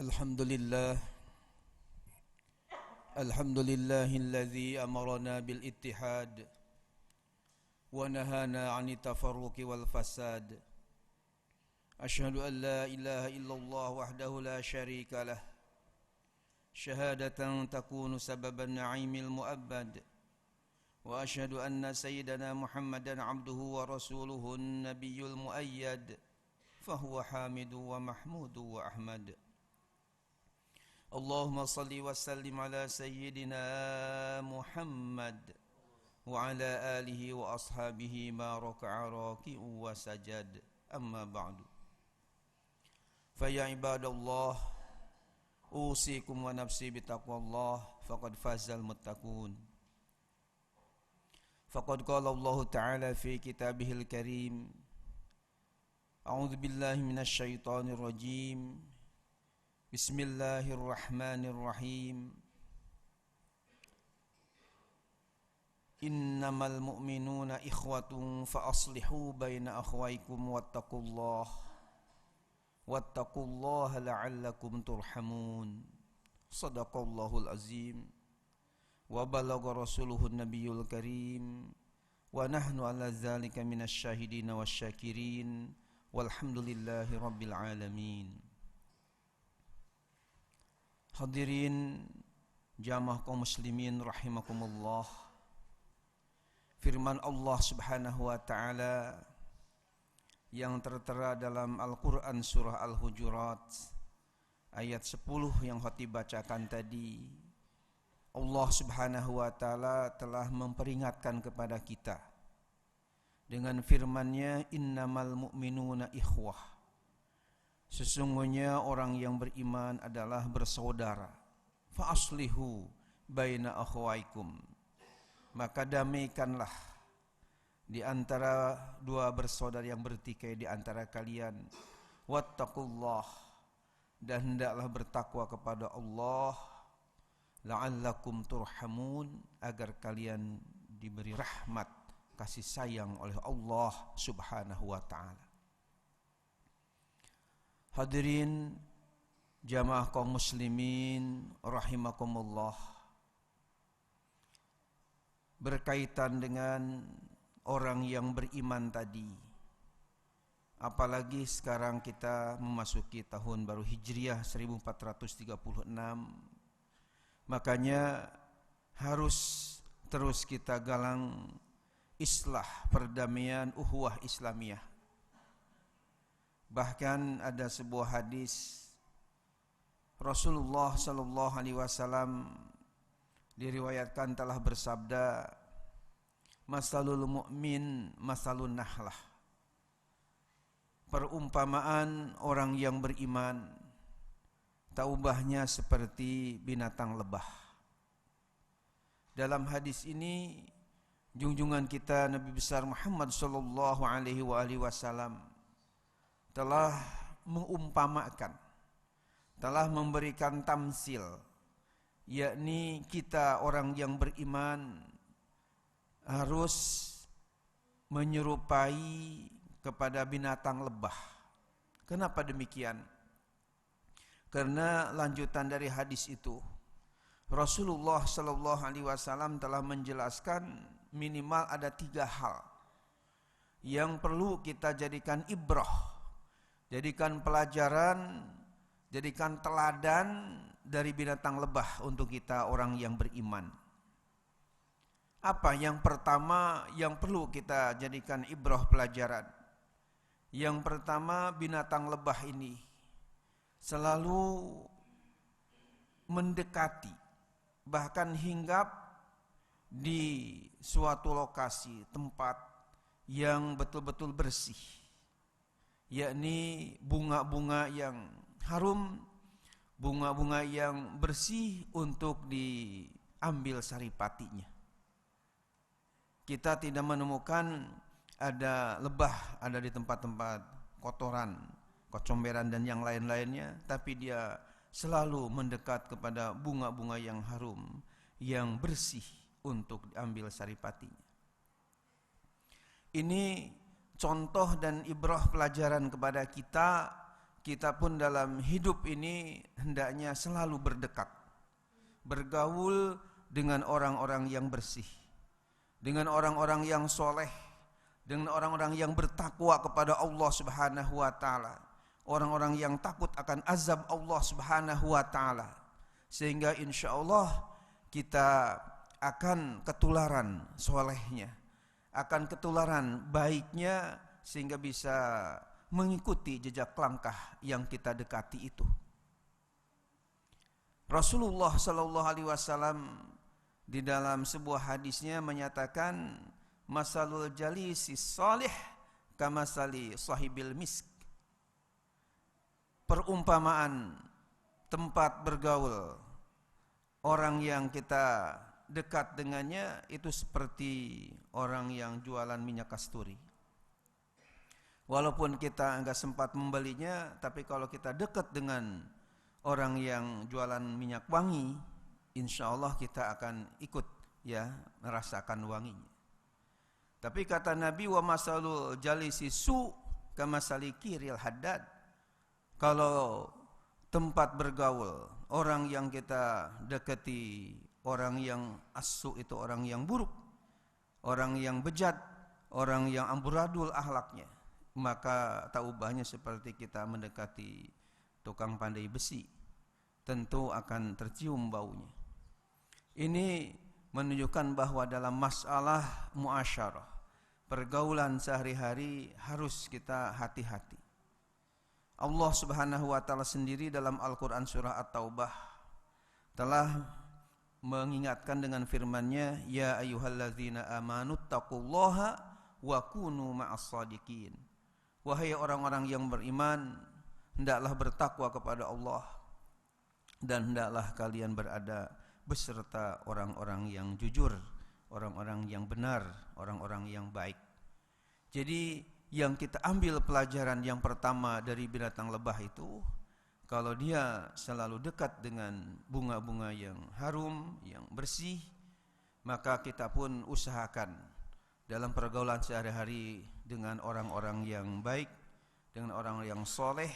Alhamdulillah Alhamdulillahilladzi amarna bil ittihad wa nahana 'anit tafarruqi wal fasad. Asyhadu an la ilaha illallah wahdahu la syarika lah, syahadatan takunu sababan na'imil mu'abbad. Wa asyhadu anna sayyidana Muhammadan 'abduhu wa rasuluhu an-nabiyyul muayyad, fahuwa hamidu wa mahmudu wa ahmad. Allahumma salli wa sallim ala sayyidina Muhammad wa ala alihi wa ashabihi ma raka'a raki'u wa sajad. Amma ba'du. Fa ya ibadallah, usikum wa nafsi bitaqwallah, faqad fazal muttaqun. Faqad qala Allah Ta'ala fi kitabihil karim, a'udzu billahi minasy syaithanir rajim. Bismillahirrahmanirrahim. Innamal mu'minuna ikhwatun fa aslihu baina akhwaykum wattaqullaha la'allakum turhamun. Shadaqallahul azim. Wa balagha rasuluhun nabiyul karim. Wa nahnu ala dzalika minasy syahidin wasyakirin. Walhamdulillahi rabbil alamin. Hadirin jamaah kaum muslimin rahimakumullah. Firman Allah Subhanahu wa taala yang tertera dalam Al-Qur'an surah Al-Hujurat ayat 10 yang khotib bacakan tadi, Allah Subhanahu wa taala telah memperingatkan kepada kita dengan firman-Nya, innamal mu'minuna ikhwah. Sesungguhnya orang yang beriman adalah bersaudara. Fa aslihu baina akhwaikum. Maka damaikanlah di antara dua bersaudara yang bertikai di antara kalian. Wattaqullah, dan hendaklah bertakwa kepada Allah, la'allakum turhamun, agar kalian diberi rahmat, kasih sayang oleh Allah Subhanahu wa ta'ala. Hadirin jamaah kaum muslimin rahimakumullah. Berkaitan dengan orang yang beriman tadi, apalagi sekarang kita memasuki tahun baru Hijriah 1436, makanya harus terus kita galang islah, perdamaian, ukhuwah Islamiyah. Bahkan ada sebuah hadis Rasulullah sallallahu alaihi wasallam diriwayatkan telah bersabda, masalul mu'min masalun nahlah. Perumpamaan orang yang beriman, taubahnya seperti binatang lebah. Dalam hadis ini junjungan kita Nabi besar Muhammad sallallahu alaihi wasallam telah mengumpamakan, telah memberikan tamsil, yakni kita orang yang beriman harus menyerupai kepada binatang lebah. Kenapa demikian? Karena lanjutan dari hadis itu, Rasulullah sallallahu alaihi wasallam telah menjelaskan minimal ada 3 hal yang perlu kita jadikan ibrah, jadikan pelajaran, jadikan teladan dari binatang lebah untuk kita orang yang beriman. Apa yang pertama yang perlu kita jadikan ibrah pelajaran? Yang pertama, binatang lebah ini selalu mendekati, bahkan hinggap di suatu lokasi, tempat yang betul-betul bersih, yakni bunga-bunga yang harum, bunga-bunga yang bersih untuk diambil saripatinya. Kita tidak menemukan ada lebah ada di tempat-tempat kotoran, kecomberan dan yang lain-lainnya, tapi dia selalu mendekat kepada bunga-bunga yang harum, yang bersih untuk diambil saripatinya. Ini contoh dan ibrah pelajaran kepada kita kita pun dalam hidup ini hendaknya selalu berdekat, bergaul dengan orang-orang yang bersih, dengan orang-orang yang soleh, dengan orang-orang yang bertakwa kepada Allah Subhanahu wa taala, orang-orang yang takut akan azab Allah Subhanahu wa taala, sehingga insyaallah kita akan ketularan solehnya, akan ketularan baiknya, sehingga bisa mengikuti jejak langkah yang kita dekati itu. Rasulullah sallallahu alaihi wasallam di dalam sebuah hadisnya menyatakan, masalul jalisis salih kamasali sahibil misk. Perumpamaan tempat bergaul orang yang kita dekat dengannya itu seperti orang yang jualan minyak kasturi. Walaupun kita enggak sempat membelinya, tapi kalau kita dekat dengan orang yang jualan minyak wangi, insya Allah kita akan ikut ya merasakan wanginya. Tapi kata Nabi, wa masalul jalisi su kamasali kiril haddad. Kalau tempat bergaul orang yang kita dekati, orang yang asu itu orang yang buruk, orang yang bejat, orang yang amburadul akhlaknya, maka tak ubahnya seperti kita mendekati tukang pandai besi, tentu akan tercium baunya. Ini menunjukkan bahwa dalam masalah muasyarah, pergaulan sehari-hari harus kita hati-hati. Allah Subhanahu wa taala sendiri dalam Al-Qur'an surah At-Taubah telah mengingatkan dengan firman-Nya, ya ayyuhalladzina amanu taqullaha wa kunu ma'as shadiqin. Wahai orang-orang yang beriman, hendaklah bertakwa kepada Allah dan hendaklah kalian berada beserta orang-orang yang jujur, orang-orang yang benar, orang-orang yang baik. Jadi yang kita ambil pelajaran yang pertama dari binatang lebah itu, kalau dia selalu dekat dengan bunga-bunga yang harum, yang bersih, maka kita pun usahakan dalam pergaulan sehari-hari dengan orang-orang yang baik, dengan orang yang soleh,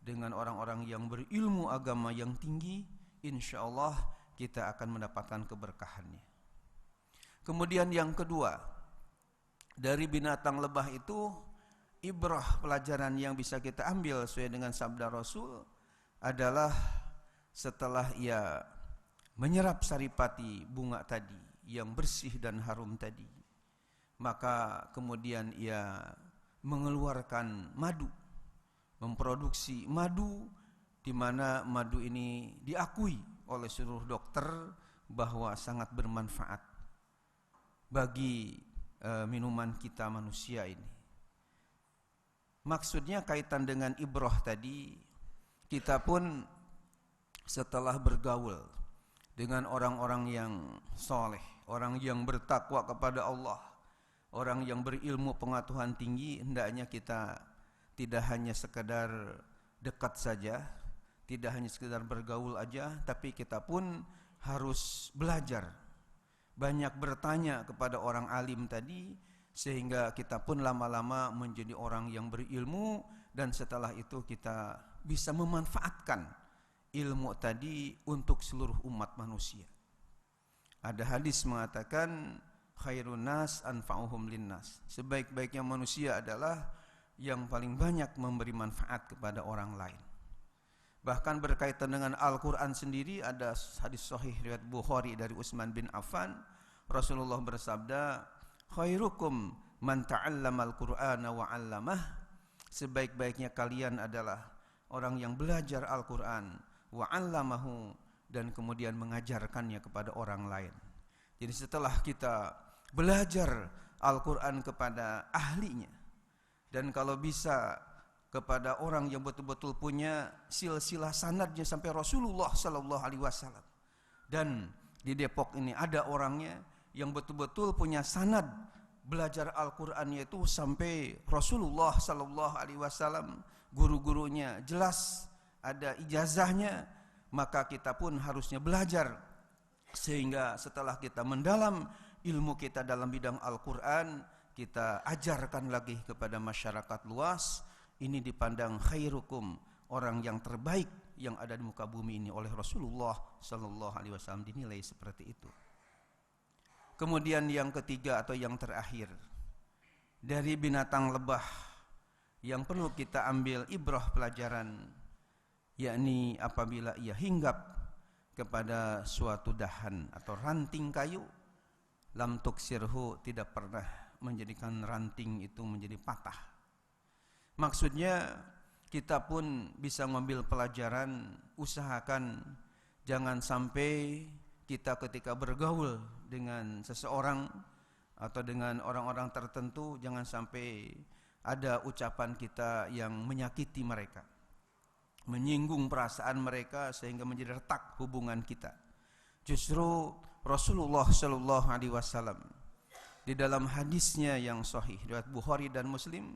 dengan orang-orang yang berilmu agama yang tinggi, insya Allah kita akan mendapatkan keberkahannya. Kemudian yang kedua, dari binatang lebah itu, ibrah pelajaran yang bisa kita ambil sesuai dengan sabda Rasul adalah setelah ia menyerap saripati bunga tadi yang bersih dan harum tadi, maka kemudian ia mengeluarkan madu, memproduksi madu, di mana madu ini diakui oleh seluruh dokter bahwa sangat bermanfaat bagi minuman kita manusia ini. Maksudnya kaitan dengan ibrah tadi, kita pun setelah bergaul dengan orang-orang yang soleh, orang yang bertakwa kepada Allah, orang yang berilmu pengetahuan tinggi, hendaknya kita tidak hanya sekedar dekat saja, tidak hanya sekedar bergaul aja, tapi kita pun harus belajar, banyak bertanya kepada orang alim tadi, sehingga kita pun lama-lama menjadi orang yang berilmu, dan setelah itu kita bisa memanfaatkan ilmu tadi untuk seluruh umat manusia. Ada hadis mengatakan, khairun nas anfa'uhum linnas. Sebaik-baiknya manusia adalah yang paling banyak memberi manfaat kepada orang lain. Bahkan berkaitan dengan Al-Quran sendiri, ada hadis sahih riwayat Bukhari dari Utsman bin Affan, Rasulullah bersabda, khairukum man ta'allamal Qur'ana wa 'allamah. Sebaik-baiknya kalian adalah orang yang belajar Al-Quran wa 'allamahu, dan kemudian mengajarkannya kepada orang lain. Jadi setelah kita belajar Al-Quran kepada ahlinya, dan kalau bisa kepada orang yang betul-betul punya silsilah sanadnya sampai Rasulullah sallallahu alaihi wasallam, dan di Depok ini ada orangnya yang betul-betul punya sanad belajar Al-Quran, yaitu sampai Rasulullah sallallahu alaihi wasallam, guru-gurunya jelas ada ijazahnya, maka kita pun harusnya belajar, sehingga setelah kita mendalam ilmu kita dalam bidang Al-Quran, kita ajarkan lagi kepada masyarakat luas. Ini dipandang khairukum orang yang terbaik yang ada di muka bumi ini oleh Rasulullah sallallahu alaihi wasallam dinilai seperti itu. Kemudian yang ketiga atau yang terakhir, dari binatang lebah yang perlu kita ambil ibrah pelajaran, yakni apabila ia hinggap kepada suatu dahan atau ranting kayu, lam tuksirhu, tidak pernah menjadikan ranting itu menjadi patah. Maksudnya kita pun bisa mengambil pelajaran, usahakan jangan sampai kita ketika bergaul dengan seseorang atau dengan orang-orang tertentu, jangan sampai ada ucapan kita yang menyakiti mereka, menyinggung perasaan mereka sehingga menjadi retak hubungan kita. Justru Rasulullah sallallahu alaihi wasallam di dalam hadisnya yang sahih riwayat Bukhari dan Muslim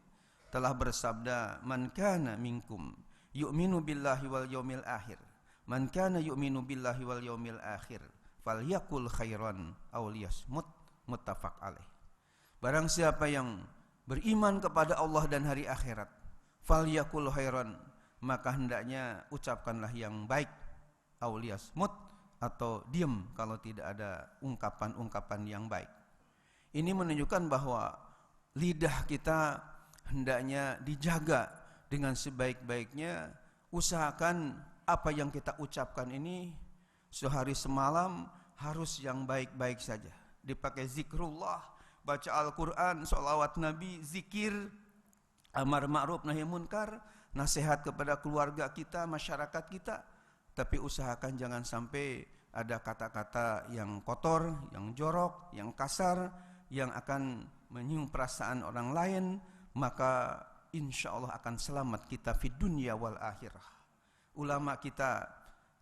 telah bersabda, man kana minkum yu'minu billahi wal yaumil akhir, man kana yu'minu billahi wal yaumil akhir falyakul khairan aw liyasmut, muttafaq alaih. Barang siapa yang beriman kepada Allah dan hari akhirat, falyakul khairan, maka hendaknya ucapkanlah yang baik, aw liyasmut, atau diam kalau tidak ada ungkapan-ungkapan yang baik. Ini menunjukkan bahwa lidah kita hendaknya dijaga dengan sebaik-baiknya. Usahakan apa yang kita ucapkan ini sehari semalam harus yang baik-baik saja. Dipakai zikrullah, baca Al-Quran, sholawat Nabi, zikir, amar ma'ruf nahi munkar, nasihat kepada keluarga kita, masyarakat kita. Tapi usahakan jangan sampai ada kata-kata yang kotor, yang jorok, yang kasar, yang akan menyinggung perasaan orang lain. Maka insya Allah akan selamat kita fi dunia wal akhirah. Ulama kita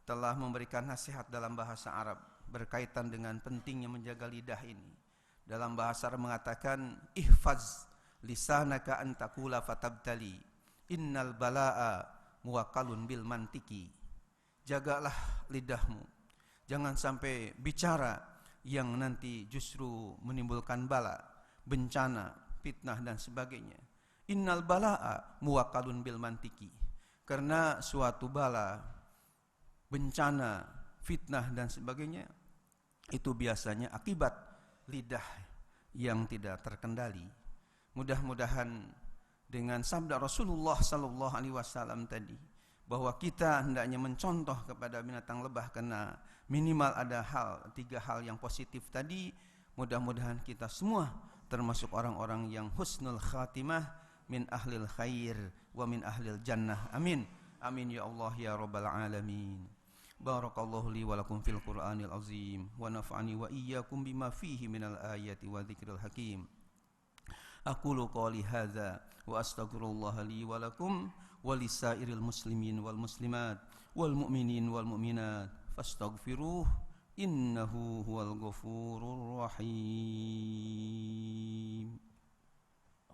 telah memberikan nasihat dalam bahasa Arab berkaitan dengan pentingnya menjaga lidah ini. Dalam bahasa Arab mengatakan, ihfaz lisanaka an taqula fatabtali, innal balaa muwakkalun bil mantiki. Jagalah lidahmu, jangan sampai bicara yang nanti justru menimbulkan bala, bencana, fitnah dan sebagainya. Innal balaa muwakkalun bil mantiki. Karena suatu bala, bencana, fitnah dan sebagainya itu biasanya akibat lidah yang tidak terkendali. Mudah-mudahan dengan sabda Rasulullah sallallahu alaihi wasallam tadi, bahwa kita hendaknya mencontoh kepada binatang lebah karena minimal ada tiga hal yang positif tadi. Mudah-mudahan kita semua termasuk orang-orang yang husnul khatimah, min ahlil khair wa min ahlil jannah. Amin. Amin ya Allah ya rabbal alamin. Barakallahu li wa lakum fil Qur'anil azim wa nafa'ani wa iyyakum bima fihi minal ayati wa dzikril hakim. Aqulu qawli hadza wa astaghfirullah li wa lakum wa lisairil muslimin wal muslimat wal mu'minin wal mu'minat fastaghfiruh innahu huwal ghafurur rahim.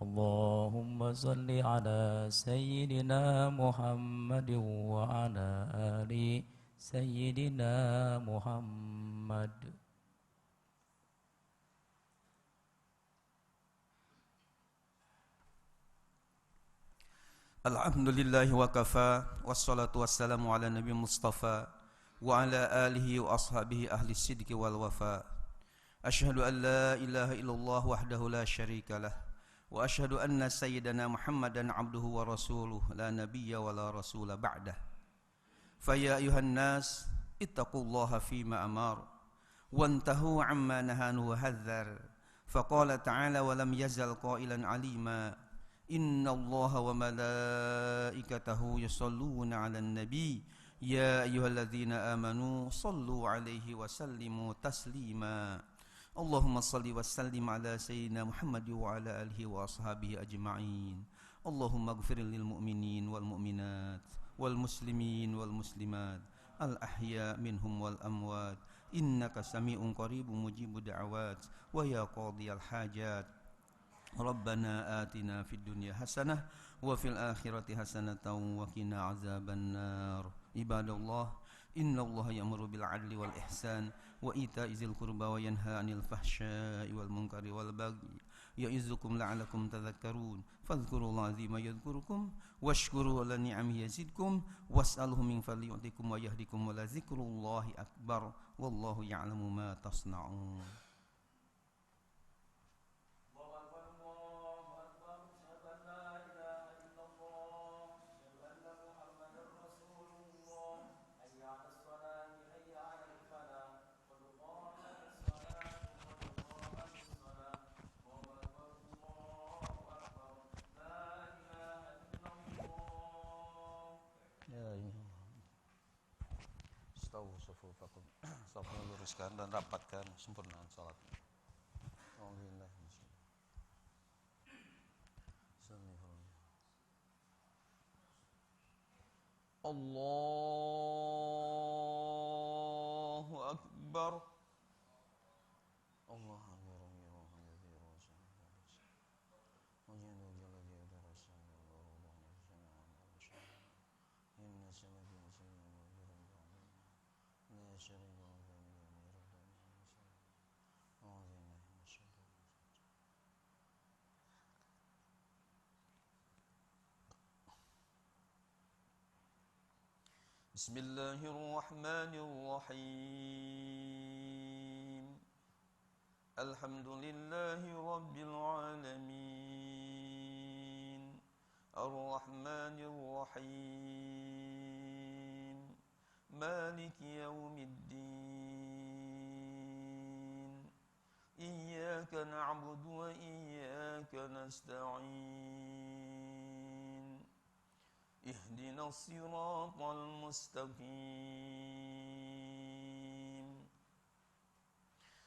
Allahumma salli ala sayyidina Muhammad wa ala ali sayyidina Muhammad. Alhamdulillahi wa kafa, wassalatu wassalamu ala nabi mustafa wa ala alihi wa ashabihi ahli sidqi wal wafa. Asyhadu an la ilaha illallah wahdahu la syarika lah, wa asyhadu anna sayyidana Muhammadan abduhu wa rasuluh, la nabiyya wa la rasula ba'dah. Faya ayuhan nas ittaqullaha fima amar wantahu amma nahanu wa hadzar. Faqala ta'ala wa lam yazal qailan alima, inna allaha wa malaikatahu yusalluna 'alan nabi ya ayyuhalladzina amanu sallu 'alaihi wa sallimu taslima. Allahumma salli wa sallim ala sayyidina Muhammad wa ala alihi wa ashabihi ajma'in. Allahumma ighfir lil mu'minin wal mu'minat wal muslimin wal muslimat al ahya minhum wal amwat innaka sami'un qaribun mujibud da'awat wa ya qadiyal hajat. Rabbana atina fid dunya hasanah wa fil akhirati hasanatan wa qina azaban nar. Ibadallah, innallaha ya'muru bil 'adli wal ihsan wa ita'i dzil qurba wa yanha 'anil fahsya'i wal munkari wal baghi يعظكم لعلكم تذكرون فاذكروا الله العظيم يذكركم واشكروا على نعمه يزدكم واسألوه من فضله يعطيكم ويهديكم ولذكر الله أكبر والله يعلم ما تصنعون. Tahu sufufakum, safnya luruskan dan rapatkan sempurnaan salat. Alhamdulillah. Allahu Akbar. Allahu Akbar. Bismillahirrahmanirrahim. Alhamdulillahi rabbil alamin. Ar-Rahmanir Rahim. Maliki yaumiddin. Iyyaka na'budu wa iyyaka nasta'in. اهدنا الصراط المستقيم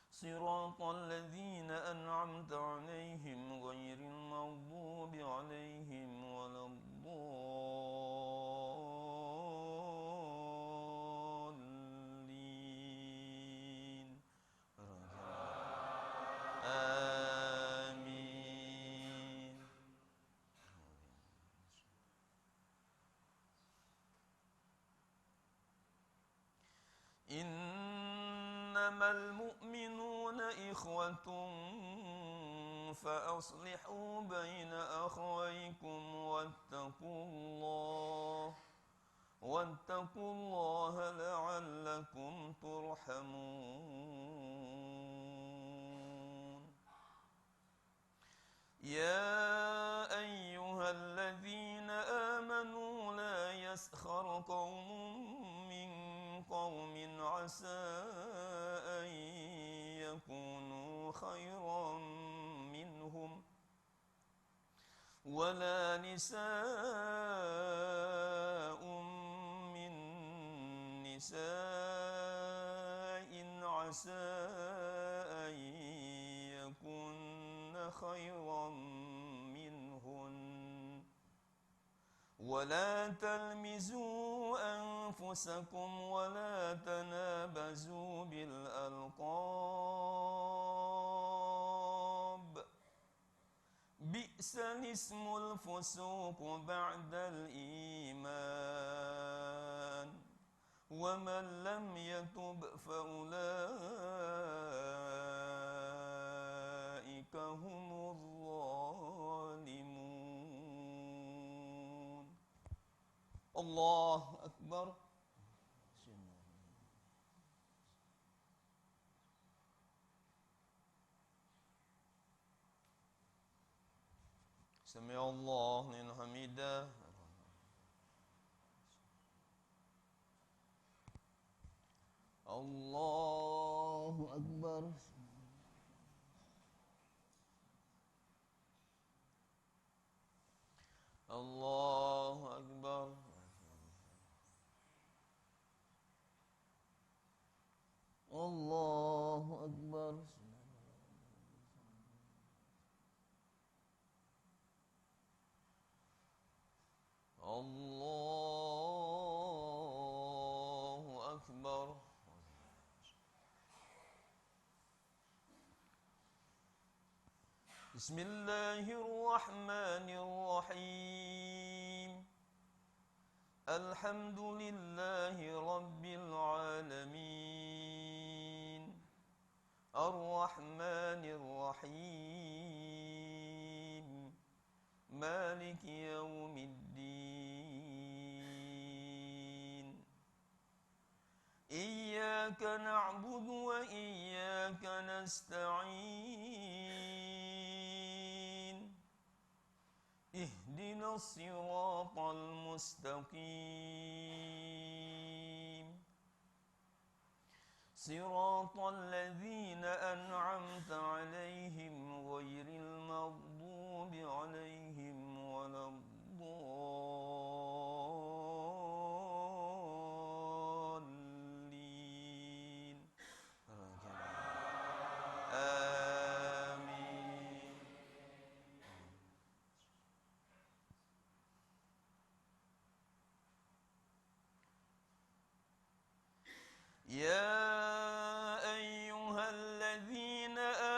صراط الذين أنعمت عليهم غير المغضوب عليهم ولا الضالين إنما المؤمنون إخوة فأصلحوا بين أخويكم واتقوا الله لعلكم ترحمون يا أيها الذين آمنوا لا يسخر قوم من قوم عسى أن يكونوا خيرا منهم ولا نساء من نساء عسى أن يكون خيرا منهن ولا تلمزوا أنفسكم ولا تنابزوا بالألقاب بئس الاسم الفسوق بعد الإيمان ومن لم يتب فأولئك هم الظالمون. الله أكبر. سمع الله لمن حمده. الله أكبر. الله أكبر. الله أكبر. الله أكبر. بسم الله الرحمن الرحيم. الحمد لله رب العالمين الرحمن الرحيم مالك يوم الدين إياك نعبد وإياك نستعين اهدنا الصراط المستقيم صراط الذين أنعمت عليهم غير المغضوب عليهم ولا الضالين آمين. يا أيها الذين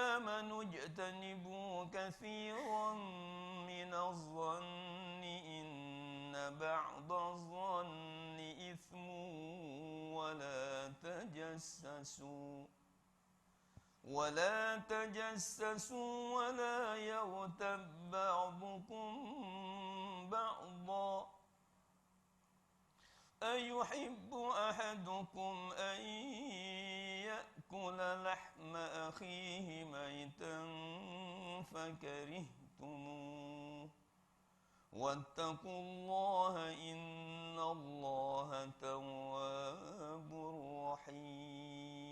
آمنوا اجتنبوا كثيرا من الظن إن بعض الظن إثم ولا تجسسوا ولا يغتب بعضكم بعضا أيحب أحدكم أن يأكل لحم أخيه ميتا فكرهتموه واتقوا الله إن الله تواب رحيم.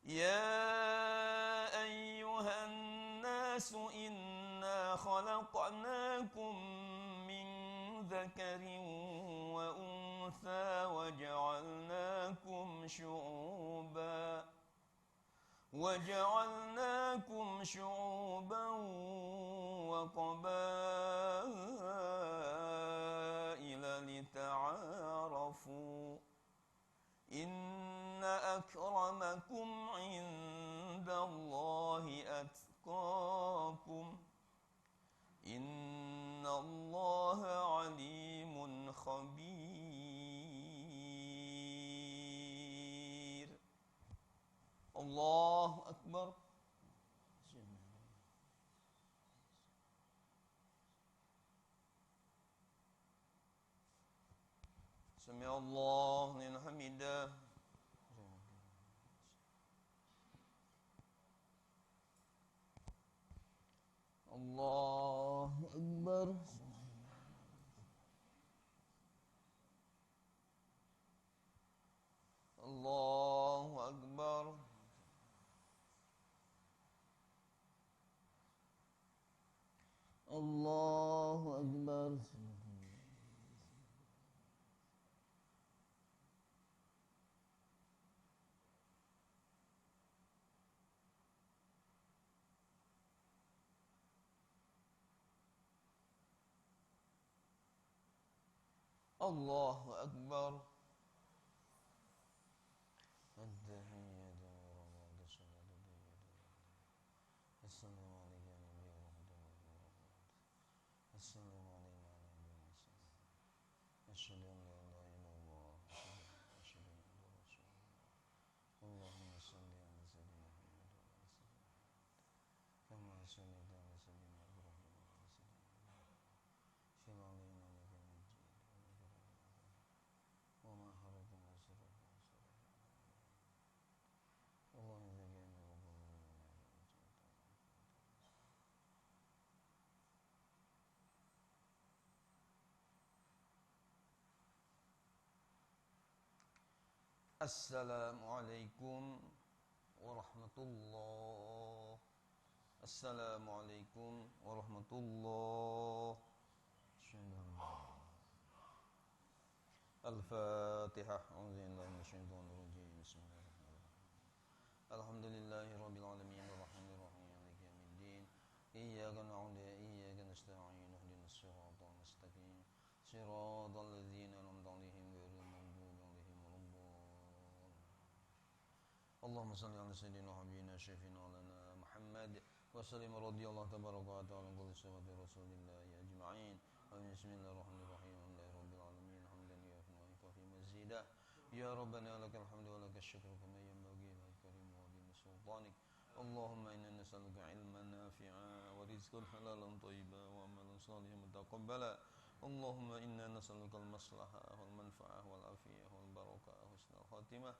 يا أيها الناس إنا خلقناكم من ذكر وأنثى وجعلناكم شعوبا وقبائل لتعارفوا إن أكرمكم عند الله أتقاكم إن الله عليم خبير. الله أكبر. سمع الله لمن حمده. الله أكبر. الله أكبر. الله أكبر. الله أكبر. Assalamualaikum warahmatullahi. Assalamualaikum warahmatullahi. Al-Fatihah. A'udzubillahi minasyaitonir rajim. Bismillahirrahmanirrahim. Alhamdulillahirabbil alamin arrahmanir rahim maliki yaumiddin. Iyyaka na'budu wa iyyaka nasta'in. Ihdinas siratal mustaqim. Siratal ladzina an'amta 'alaihim ghairil maghdubi 'alaihim waladdallin. Allahumma shalli 'ala sayyidina habibina syafiina lana Muhammad wa sallim radhiyallahu tabaraka wa ta'ala an sahabati Rasulillah ajma'in. Bismillahirrahmanirrahim. Alhamdulillahirabbil alamin hamdan yu'affi wa yu'affi mazidah. Ya Rabbana lakal hamdu wa lakal syukru kama yanbaghi li karim wa li sultanik اللهم إنا نسألك علما نافعا ورزقا حلالا طيبا وعملا صالحا متقبلا اللهم إنا نسألك المصلحة والمنفعة والعافية والبركة وحسن الخاتمة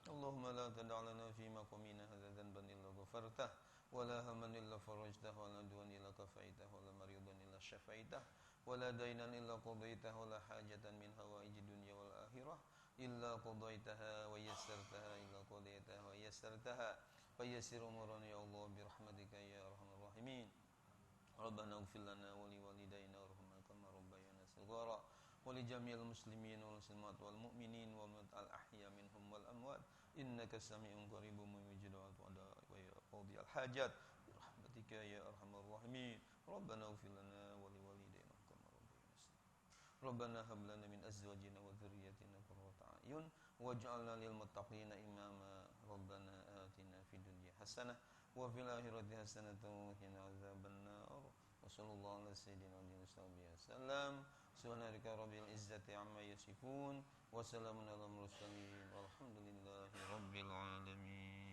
اللهم لا تدع لنا في مقامنا هذا ذنبا إلا غفرته ولا هما إلا فرجته ولا دوا إلا كفيته ولا مريضا إلا شفيته ولا دينا إلا قضيته ولا حاجة من هوائج الدنيا والآخرة إلا قضيتها ويسرتها إلا قضيتها ويسرتها فيسر أمورنا يا الله برحمتك يا أرحم الراحمين ربنا اغفر لنا ولوالدينا وارحمنا كما ربيانا صغارا ولجميع المسلمين والمسلمات والمؤمنين والأحياء منهم والأموات إنك سميع قريب مجيب الدعاء وقاضي الحاجات برحمتك يا أرحم الراحمين ربنا اغفر لنا ولوالدينا كما ربيانا صغارا ربنا هب لنا من أزواجنا وذرياتنا قرة أعين واجعلنا للمتقين إماما ربنا آتنا في الدنيا حسنة وفي الآخرة حسنة وقنا عذاب النار وصلى الله على سيدنا محمد وسلم سبحان ربك رب العزة عما يصفون وسلام على المرسلين والحمد لله رب العالمين.